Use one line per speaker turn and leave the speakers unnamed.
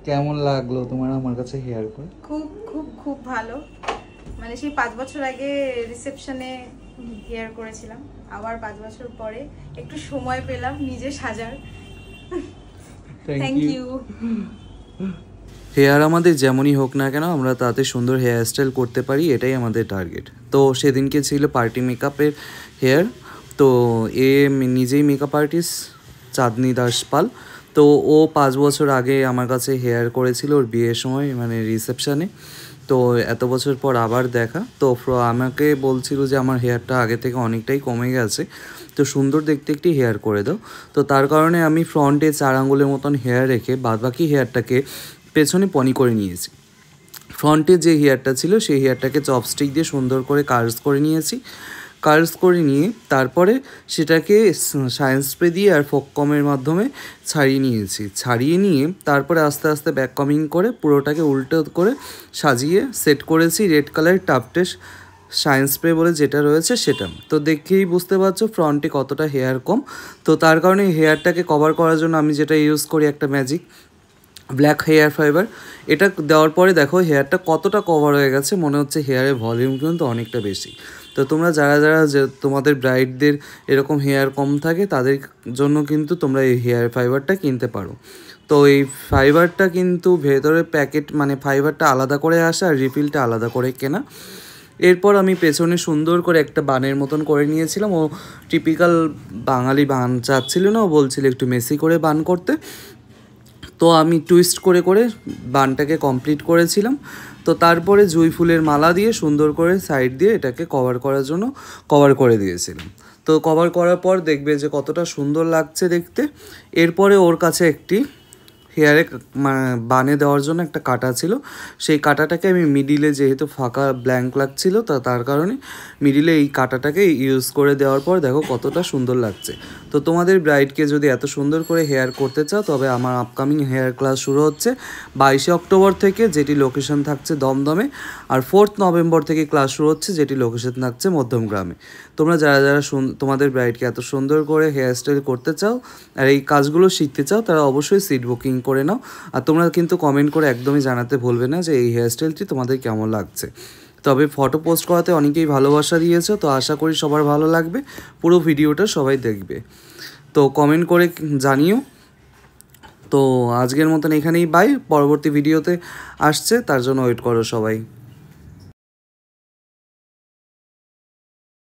কেমন লাগলো তোমার আমার কাছে হেয়ার করে?
খুব খুব খুব ভালো। মানে সেই 5 বছর আগে রিসেপশনে হেয়ার করেছিলাম, আবার 5 বছর পরে একটু সময় পেলাম নিজে সাজার। Thank you.
হেয়ার আমাদের যেমনই হোক না কেন আমরা তাতে সুন্দর হেয়ার স্টাইল করতে পারি, এটাই আমাদের টার্গেট। তো সেদিনকে ছিল পার্টি মেকআপের হেয়ার। তো এ নিজেই মেকআপ আর্টিস্ট, চাঁদনি দাসপাল। তো ও 5 বছর আগে আমার কাছে হেয়ার করেছিল ওর বিয়ের সময়, মানে রিসেপশানে। তো এত বছর পর আবার দেখা, তো আমাকে বলছিল যে আমার হেয়ারটা আগে থেকে অনেকটাই কমে গেছে, তো সুন্দর দেখতে একটি হেয়ার করে দাও। তো তার কারণে আমি ফ্রন্টে 4 আঙ্গুলের মতন হেয়ার রেখে বাদবাকি হেয়ারটাকে পেছনে পনি করে নিয়েছি। ফ্রন্টে যে হেয়ারটা ছিল সেই হেয়ারটাকে চপস্টিক দিয়ে সুন্দর করে কার্লস করে নিয়েছি। কার্লস করে নিয়ে তারপরে সেটাকে সায়েন্স স্প্রে দিয়ে আর ফোক কমের মাধ্যমে ছাড়িয়ে নিয়েছি। ছাড়িয়ে নিয়ে তারপরে আস্তে আস্তে ব্যাক কমিং করে পুরোটাকে উল্টো করে সাজিয়ে সেট করেছি রেড কালারের টাফটেস সায়েন্স স্প্রে বলে যেটা রয়েছে সেটা। তো দেখেই বুঝতে পারছো ফ্রন্টে কতটা হেয়ার কম। তো তার কারণে হেয়ারটাকে কভার করার জন্য আমি যেটা ইউজ করি একটা ম্যাজিক ব্ল্যাক হেয়ার ফাইবার। এটা দেওয়ার পরে দেখো হেয়ারটা কতটা কভার হয়ে গেছে, মনে হচ্ছে হেয়ারের ভলিউম কিন্তু অনেকটা বেশি। তো তোমরা যারা যারা যে তোমাদের ব্রাইডদের এরকম হেয়ার কম থাকে তাদের জন্য কিন্তু তোমরা এই হেয়ার ফাইবারটা কিনতে পারো। তো এই ফাইবারটা কিন্তু ভেতরে প্যাকেট মানে ফাইবারটা আলাদা করে আসে আর রিফিলটা আলাদা করে কেনা। এরপর আমি পেছনে সুন্দর করে একটা বানের মতন করে নিয়েছিলাম। ও টিপিক্যাল বাঙালি বান চাচ্ছিল না, ও বলছিল একটু মেসি করে বান করতে। তো আমি টুইস্ট করে করে বানটাকে কমপ্লিট করেছিলাম। তো তারপরে জুঁই ফুলের মালা দিয়ে সুন্দর করে সাইড দিয়ে এটাকে কভার করার জন্য কভার করে দিয়েছিলাম। তো কভার করার পর দেখবে যে কতটা সুন্দর লাগছে দেখতে। এরপরে ওর কাছে একটি হেয়ারে বানে দেওয়ার জন্য একটা কাটা ছিল, সেই কাটাটাকে আমি মিডিলে যেহেতু ফাঁকা ব্ল্যাঙ্ক লাগছিল তার কারণে মিডিলে এই কাটাটাকে ইউজ করে দেওয়ার পর দেখো কতটা সুন্দর লাগছে। তো তোমাদের ব্রাইডকে যদি এত সুন্দর করে হেয়ার করতে চাও তবে আমার আপকামিং হেয়ার ক্লাস শুরু হচ্ছে 22 অক্টোবর থেকে, যেটি লোকেশন থাকছে দমদমে। আর 4 নভেম্বর থেকে ক্লাস শুরু হচ্ছে, যেটি লোকেশন থাকছে মধ্যমগ্রামে। তোমরা যারা যারা তোমাদের ব্রাইডকে এত সুন্দর করে হেয়ার স্টাইল করতে চাও আর এই কাজগুলো শিখতে চাও তারা অবশ্যই সিট বুকিং করে নাও। আর তোমরা কিন্তু কমেন্ট করে একদমই জানাতে ভুলবে না যে এই হেয়ার স্টাইলটি তোমাদের কেমন লাগছে। তবে ফটো পোস্ট করাতে অনেকেই ভালোবাসা দিয়েছো, তো আশা করি সবার ভালো লাগবে। পুরো ভিডিওটা সবাই দেখবে, তো কমেন্ট করে জানিও। তো আজকের মতন এখানেই বাই, পরবর্তী ভিডিওতে আসছে, তার জন্য ওয়েট করো সবাই।